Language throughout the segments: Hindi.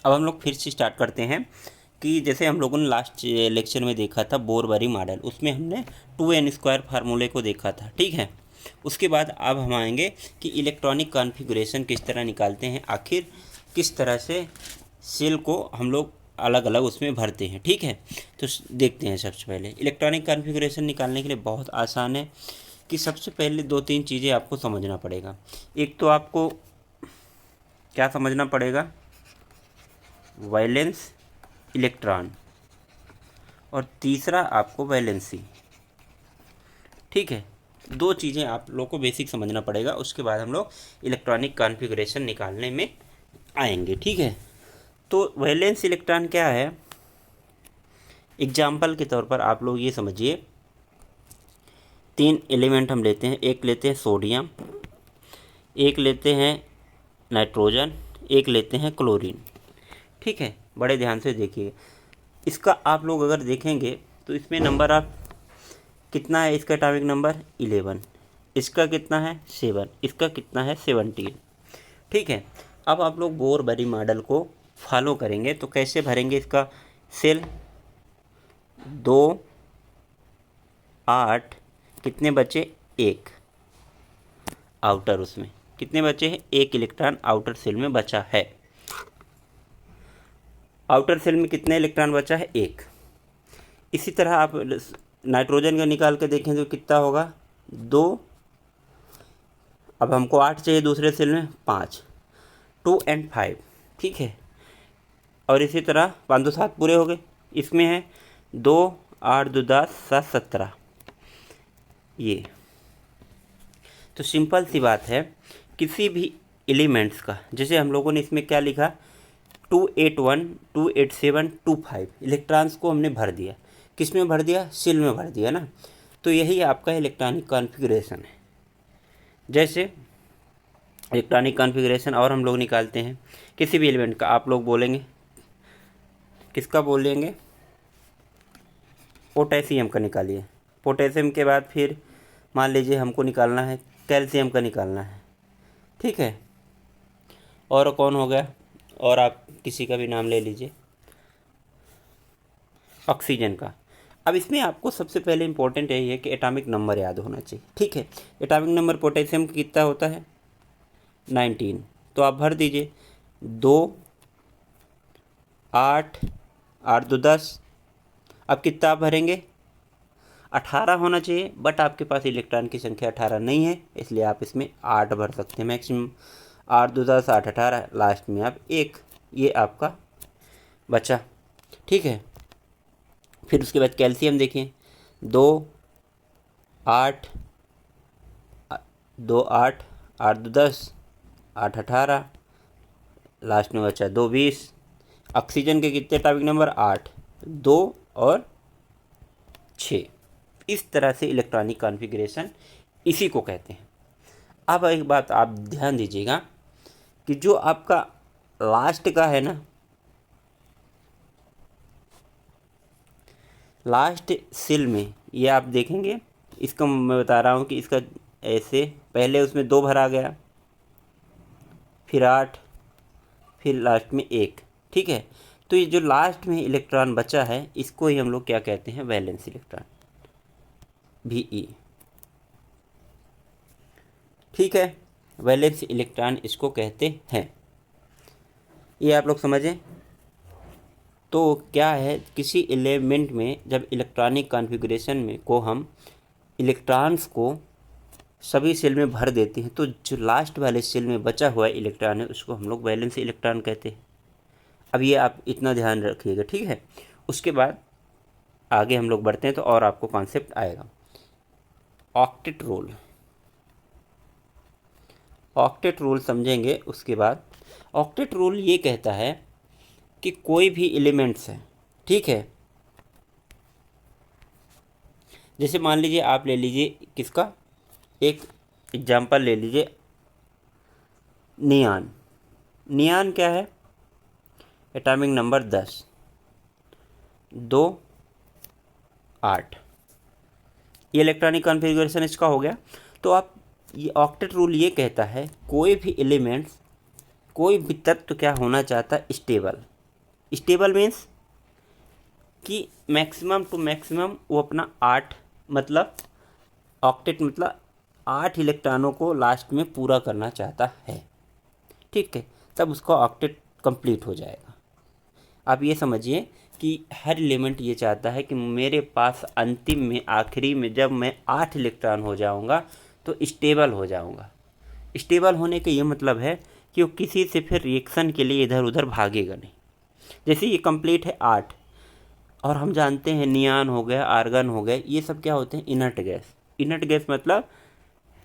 अब हम लोग फिर से स्टार्ट करते हैं कि जैसे हम लोगों ने लास्ट लेक्चर में देखा था बोर-बारी मॉडल, उसमें हमने 2n² फार्मूले को देखा था, ठीक है। उसके बाद अब हम आएंगे कि इलेक्ट्रॉनिक कॉन्फ़िगरेशन किस तरह निकालते हैं, आखिर किस तरह से सेल को हम लोग अलग अलग उसमें भरते हैं, ठीक है। तो देखते हैं सबसे पहले इलेक्ट्रॉनिक कॉन्फ़िगरेशन निकालने के लिए बहुत आसान है कि सबसे पहले 2-3 चीज़ें आपको समझना पड़ेगा। एक तो आपको क्या समझना पड़ेगा, वैलेंस इलेक्ट्रॉन, और तीसरा आपको वैलेंसी, ठीक है। 2 चीज़ें आप लोग को बेसिक समझना पड़ेगा, उसके बाद हम लोग इलेक्ट्रॉनिक कॉन्फ़िगरेशन निकालने में आएंगे, ठीक है। तो वैलेंस इलेक्ट्रॉन क्या है, एग्जाम्पल के तौर पर आप लोग ये समझिए 3 एलिमेंट हम लेते हैं, एक लेते हैं सोडियम, एक लेते हैं नाइट्रोजन, एक लेते हैं क्लोरीन, ठीक है। बड़े ध्यान से देखिए, इसका आप लोग अगर देखेंगे तो इसमें नंबर आप कितना है, इसका एटॉमिक नंबर 11, इसका कितना है 7, इसका कितना है 17, ठीक है। अब आप लोग बोर-बारी मॉडल को फॉलो करेंगे तो कैसे भरेंगे इसका सेल, 2 8 कितने बचे 1 आउटर, उसमें कितने बचे हैं 1 इलेक्ट्रॉन आउटर सेल में बचा है, आउटर सेल में कितने इलेक्ट्रॉन बचा है 1। इसी तरह आप नाइट्रोजन का निकाल के देखें तो कितना होगा 2, अब हमको 8 चाहिए दूसरे सेल में 5, 2 और 5, ठीक है। और इसी तरह 5 2 7 पूरे हो गए, इसमें है 2 8 2 10 7 17, ये तो सिंपल सी बात है। किसी भी एलिमेंट्स का, जैसे हम लोगों ने इसमें क्या लिखा 281 287 25 इलेक्ट्रॉन्स को हमने भर दिया, किस में भर दिया, सेल में भर दिया ना। तो यही आपका इलेक्ट्रॉनिक कॉन्फ़िगरेशन है। जैसे इलेक्ट्रॉनिक कॉन्फ़िगरेशन और हम लोग निकालते हैं किसी भी एलिमेंट का, आप लोग बोलेंगे किसका बोलेंगे, पोटेशियम का निकालिए। पोटेशियम के बाद फिर मान लीजिए हमको निकालना है कैल्शियम का निकालना है, ठीक है। और कौन हो गया, और आप किसी का भी नाम ले लीजिए, ऑक्सीजन का। अब इसमें आपको सबसे पहले इंपॉर्टेंट यही है कि एटॉमिक नंबर याद होना चाहिए, ठीक है। एटॉमिक नंबर पोटेशियम का कितना होता है 19, तो आप भर दीजिए 2 8 8 2 10, अब कितना आप भरेंगे 18 होना चाहिए, बट आपके पास इलेक्ट्रॉन की संख्या 18 नहीं है, इसलिए आप इसमें 8 भर सकते हैं मैक्सिमम, 8 2 10 8 18, लास्ट में आप 1, ये आपका बचा, ठीक है। फिर उसके बाद कैल्शियम देखिए 2 8 2 8 8 2 10 8 18, लास्ट में बचा 2 20। ऑक्सीजन के कितने एटॉमिक नंबर 8, 2 और 6। इस तरह से इलेक्ट्रॉनिक कॉन्फ़िगरेशन इसी को कहते हैं। अब एक बात आप ध्यान दीजिएगा कि जो आपका लास्ट का है ना, लास्ट सेल में, ये आप देखेंगे, इसका मैं बता रहा हूँ कि इसका ऐसे पहले उसमें 2 भरा गया, फिर 8, फिर लास्ट में 1, ठीक है। तो ये जो लास्ट में इलेक्ट्रॉन बचा है इसको ही हम लोग क्या कहते हैं, वैलेंस इलेक्ट्रॉन, VE, ठीक है। वैलेंस इलेक्ट्रॉन इसको कहते हैं, ये आप लोग समझें। तो क्या है, किसी एलिमेंट में जब इलेक्ट्रॉनिक कॉन्फ़िगरेशन में को हम इलेक्ट्रॉन्स को सभी सेल में भर देते हैं, तो जो लास्ट वाले सेल में बचा हुआ इलेक्ट्रॉन है उसको हम लोग वैलेंस इलेक्ट्रॉन कहते हैं। अब ये आप इतना ध्यान रखिएगा, ठीक है। उसके बाद आगे हम लोग बढ़ते हैं तो और आपको कॉन्सेप्ट आएगा। ऑक्टेट रूल, ऑक्टेट रूल समझेंगे। उसके बाद ऑक्टेट रूल ये कहता है कि कोई भी एलिमेंट्स है, ठीक है। जैसे मान लीजिए आप ले लीजिए किसका, एक एग्जाम्पल ले लीजिए नियान। नियान क्या है, एटॉमिक नंबर 10, 2 8, ये इलेक्ट्रॉनिक कॉन्फ़िगरेशन इसका हो गया। तो आप ये ऑक्टेट रूल ये कहता है कोई भी एलिमेंट्स, कोई भी तत्व क्या होना चाहता है, स्टेबल, स्टेबल मीन्स कि मैक्सिमम टू मैक्सिमम वो अपना 8 मतलब ऑक्टेट मतलब 8 इलेक्ट्रॉनों को लास्ट में पूरा करना चाहता है, ठीक है, तब उसका ऑक्टेट कंप्लीट हो जाएगा। आप ये समझिए कि हर एलिमेंट ये चाहता है कि मेरे पास अंतिम में आखिरी में जब मैं 8 इलेक्ट्रॉन हो जाऊंगा तो स्टेबल हो जाऊंगा। स्टेबल होने का ये मतलब है कि वो किसी से फिर रिएक्शन के लिए इधर उधर भागेगा नहीं। जैसे ये कंप्लीट है 8, और हम जानते हैं नियान हो गया, आर्गन हो गए, ये सब क्या होते हैं, इनर्ट गैस। इनर्ट गैस मतलब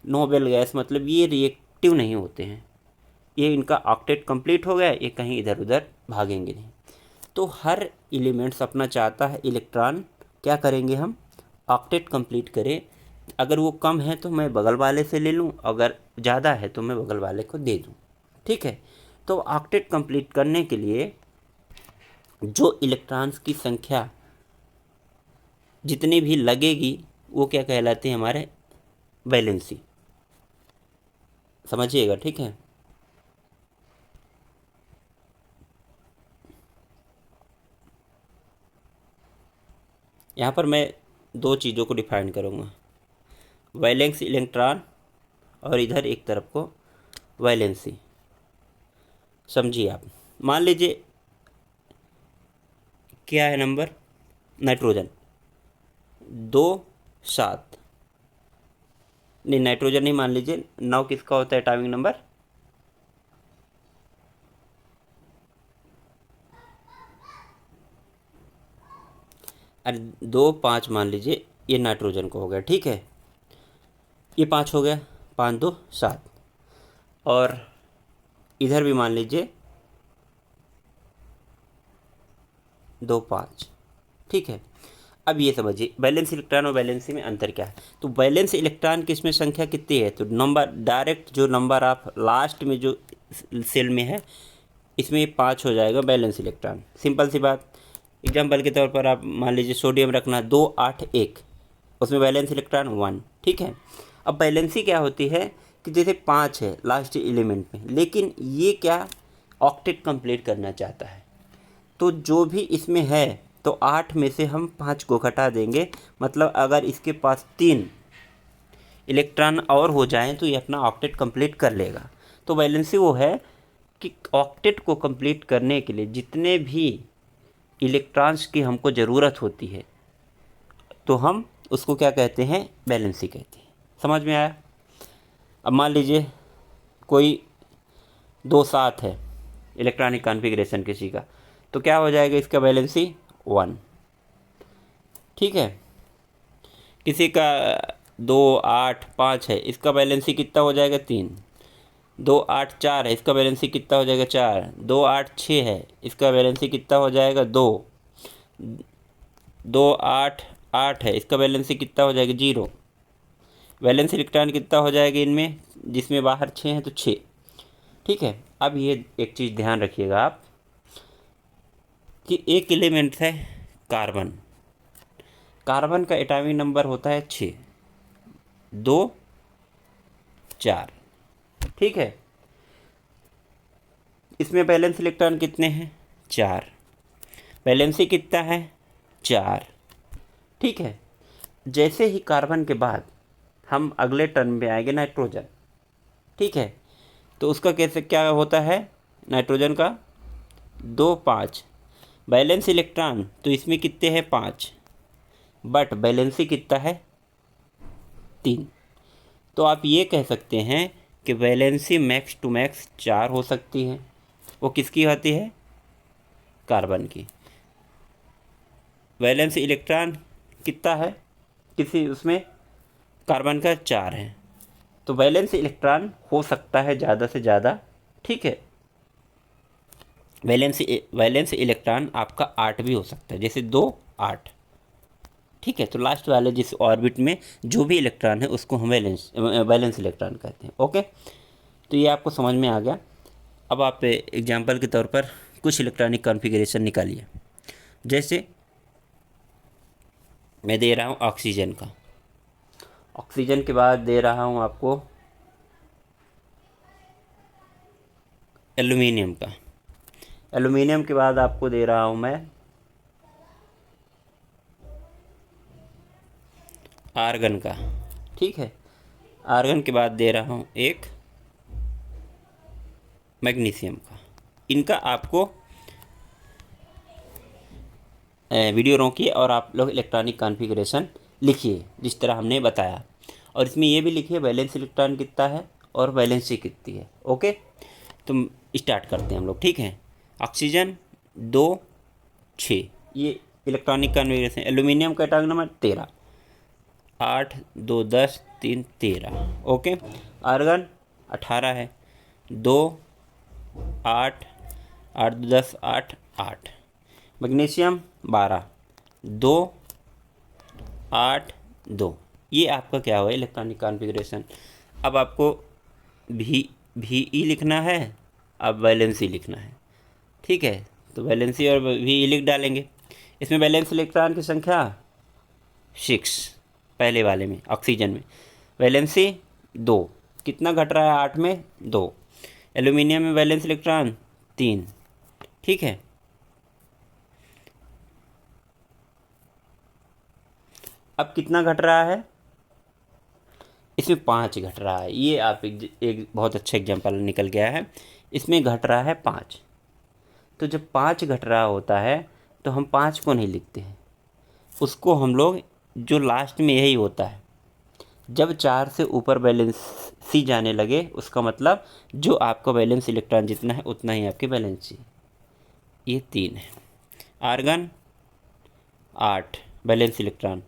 नोबेल गैस, मतलब ये रिएक्टिव नहीं होते हैं, ये इनका ऑक्टेट कंप्लीट हो गया, ये कहीं इधर उधर भागेंगे नहीं। तो हर एलिमेंट्स अपना चाहता है इलेक्ट्रॉन क्या करेंगे हम, ऑक्टेट कंप्लीट करें। अगर वो कम है तो मैं बगल वाले से ले लूँ, अगर ज़्यादा है तो मैं बगल वाले को दे दूँ, ठीक है। तो ऑक्टेट कंप्लीट करने के लिए जो इलेक्ट्रॉन्स की संख्या जितनी भी लगेगी वो क्या कहलाते हैं, हमारे वैलेंसी, समझिएगा, ठीक है। यहाँ पर मैं दो चीज़ों को डिफाइन करूँगा, वैलेंस इलेक्ट्रॉन और इधर एक तरफ को वैलेंसी। समझिए आप, मान लीजिए क्या है नंबर, नाइट्रोजन 2 7, नहीं नाइट्रोजन नहीं, मान लीजिए 9 किसका होता है एटॉमिक नंबर, अरे 2 5 मान लीजिए ये नाइट्रोजन को हो गया, ठीक है, ये 5 हो गया, 5 2 7, और इधर भी मान लीजिए 2 5, ठीक है। अब ये समझिए वैलेंस इलेक्ट्रॉन और वैलेंसी में अंतर क्या है। तो वैलेंस इलेक्ट्रॉन की इसमें संख्या कितनी है, तो नंबर डायरेक्ट जो नंबर आप लास्ट में जो सेल में है इसमें 5 हो जाएगा वैलेंस इलेक्ट्रॉन। सिंपल सी बात, एग्जाम्पल के तौर पर आप मान लीजिए सोडियम रखना 2 8 1, उसमें वैलेंस इलेक्ट्रॉन 1, ठीक है। अब वैलेंसी क्या होती है कि जैसे 5 है लास्ट एलिमेंट में, लेकिन ये क्या ऑक्टेट कंप्लीट करना चाहता है, तो जो भी इसमें है तो 8 में से हम 5 को घटा देंगे, मतलब अगर इसके पास 3 इलेक्ट्रॉन और हो जाएं तो ये अपना ऑक्टेट कंप्लीट कर लेगा। तो वैलेंसी वो है कि ऑक्टेट को कंप्लीट करने के लिए जितने भी इलेक्ट्रॉन्स की हमको ज़रूरत होती है तो हम उसको क्या कहते हैं, वैलेंसी कहते हैं। समझ में आया। अब मान लीजिए कोई 2 7 है इलेक्ट्रॉनिक कॉन्फ़िगरेशन किसी का, तो क्या हो जाएगा इसका वैलेंसी 1, ठीक है। किसी का 2 8 5 है, इसका वैलेंसी कितना हो जाएगा 3, 2 8 4 है, इसका वैलेंसी कितना हो जाएगा 4, 2 8 6 है, इसका वैलेंसी कितना हो जाएगा 2, 2 8 8 है, इसका वैलेंसी कितना हो जाएगा 0। वैलेंस इलेक्ट्रॉन कितना हो जाएगा इनमें, जिसमें बाहर 6 हैं तो 6, ठीक है। अब ये एक चीज़ ध्यान रखिएगा आप कि एक एलिमेंट है कार्बन, कार्बन का एटॉमिक नंबर होता है 6 2 4, ठीक है। इसमें वैलेंस इलेक्ट्रॉन कितने हैं 4, वैलेंसी कितना है 4, ठीक है। जैसे ही कार्बन के बाद हम अगले टर्म में आएंगे नाइट्रोजन, ठीक है, तो उसका कैसे क्या होता है, नाइट्रोजन का 2 5, वैलेंस इलेक्ट्रॉन तो इसमें कितने हैं 5, बट वैलेंसी कितना है 3। तो आप ये कह सकते हैं कि वैलेंसी मैक्स टू मैक्स 4 हो सकती है। वो किसकी होती है, कार्बन की। वैलेंस इलेक्ट्रॉन कितना है किसी उसमें, कार्बन का 4 है, तो वैलेंस इलेक्ट्रॉन हो सकता है ज़्यादा से ज़्यादा, ठीक है। वैलेंस इलेक्ट्रॉन आपका 8 भी हो सकता है, जैसे 2 8, ठीक है। तो लास्ट वाले जिस ऑर्बिट में जो भी इलेक्ट्रॉन है उसको हम वैलेंस इलेक्ट्रॉन कहते हैं, ओके। तो ये आपको समझ में आ गया। अब आप एग्जांपल के तौर पर कुछ इलेक्ट्रॉनिक कॉन्फ़िगरेशन निकालिए। जैसे मैं दे रहा हूँ ऑक्सीजन का, ऑक्सीजन के बाद दे रहा हूँ आपको एल्युमिनियम का, एल्युमिनियम के बाद आपको दे रहा हूँ मैं आर्गन का, ठीक है। आर्गन के बाद दे रहा हूँ एक मैग्नीशियम का। इनका आपको वीडियो रोकिए और आप लोग इलेक्ट्रॉनिक कॉन्फ़िगरेशन लिखिए जिस तरह हमने बताया, और इसमें ये भी लिखिए वैलेंस इलेक्ट्रॉन कितना है और वैलेंसी कितनी है। ओके, तो स्टार्ट करते हैं हम लोग, ठीक है। ऑक्सीजन 2 6, ये इलेक्ट्रॉनिक कॉन्फ़िगरेशन। एल्यूमिनियम का एटॉमिक नंबर 13, 8 2 10 3 13। ओके, आर्गन 18 है, 2 8 8 2 10 8 8। मैग्नीशियम 12, 2 8 2। ये आपका क्या हुआ इलेक्ट्रॉनिक कॉन्फ़िगरेशन। अब आपको वी ई लिखना है, अब वैलेंसी लिखना है, ठीक है। तो वैलेंसी और वी ई लिख डालेंगे। इसमें वैलेंस इलेक्ट्रॉन की संख्या 6, पहले वाले में ऑक्सीजन में। वैलेंसी 2, कितना घट रहा है 8 में 2। एल्यूमिनियम में वैलेंस इलेक्ट्रॉन 3, ठीक है। अब कितना घट रहा है, इसमें 5 घट रहा है। ये आप एक बहुत अच्छा एग्जांपल निकल गया है। इसमें घट रहा है 5। तो जब 5 घट रहा होता है तो हम 5 को नहीं लिखते हैं, उसको हम लोग जो लास्ट में यही होता है, जब 4 से ऊपर वैलेंसी जाने लगे उसका मतलब जो आपका वैलेंस इलेक्ट्रॉन जितना है उतना ही आपकी वैलेंसी। ये 3 है। आर्गन 8 वैलेंस इलेक्ट्रॉन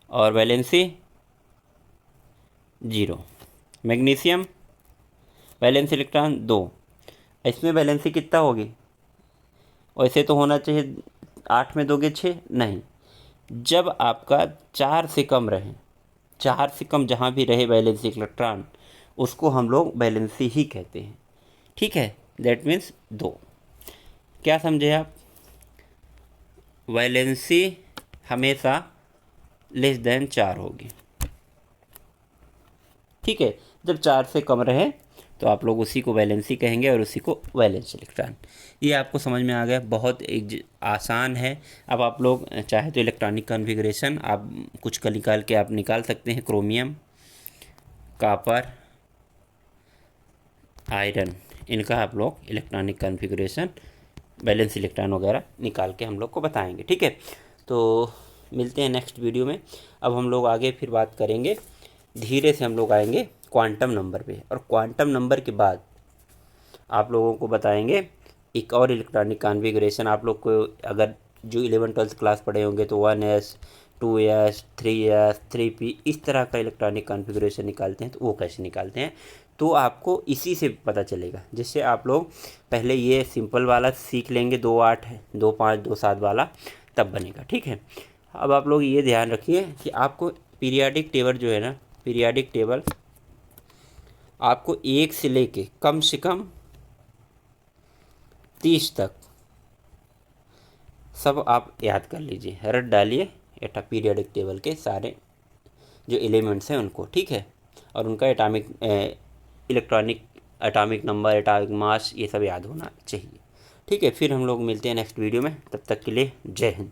और वैलेंसी 0। मैग्नीशियम वैलेंस इलेक्ट्रॉन 2, इसमें वैलेंसी कितना होगी, वैसे तो होना चाहिए 8 में 2 के 6, नहीं। जब आपका 4 से कम रहे, 4 से कम जहाँ भी रहे वैलेंसी इलेक्ट्रॉन, उसको हम लोग वैलेंसी ही कहते हैं, ठीक है। That means 2। क्या समझे आप, वैलेंसी हमेशा लेस देन 4 होगी, ठीक है। जब 4 से कम रहे तो आप लोग उसी को वैलेंसी कहेंगे और उसी को वैलेंस इलेक्ट्रॉन। ये आपको समझ में आ गया, बहुत एक आसान है। अब आप लोग चाहे तो इलेक्ट्रॉनिक कॉन्फ़िगरेशन आप कुछ का निकाल के आप निकाल सकते हैं। क्रोमियम, कॉपर, आयरन, इनका आप लोग इलेक्ट्रॉनिक कॉन्फ़िगरेशन वैलेंस इलेक्ट्रॉन वगैरह निकाल के हम लोग को बताएंगे, ठीक है। तो मिलते हैं नेक्स्ट वीडियो में। अब हम लोग आगे फिर बात करेंगे, धीरे से हम लोग आएंगे क्वांटम नंबर पे, और क्वांटम नंबर के बाद आप लोगों को बताएंगे एक और इलेक्ट्रॉनिक कॉन्फ़िगरेशन। आप लोग को अगर जो 11th-12th क्लास पढ़े होंगे तो 1s 2s 3s 3p इस तरह का इलेक्ट्रॉनिक कॉन्फ़िगरेशन निकालते हैं, तो वो कैसे निकालते हैं तो आपको इसी से पता चलेगा। जिससे आप लोग पहले ये सिंपल वाला सीख लेंगे, 2 8 2 5 2 7 वाला, तब बनेगा, ठीक है। अब आप लोग ये ध्यान रखिए कि आपको पीरियाडिक टेबल जो है ना, पीरियाडिक टेबल आपको 1 से लेके कम से कम 30 तक सब आप याद कर लीजिए, रट डालिए एटा पीरियाडिक टेबल के सारे जो एलिमेंट्स हैं उनको, ठीक है। और उनका atomic atomic number, atomic mass, ये सब याद होना चाहिए, ठीक है। फिर हम लोग मिलते हैं नेक्स्ट वीडियो में, तब तक के लिए जय हिंद।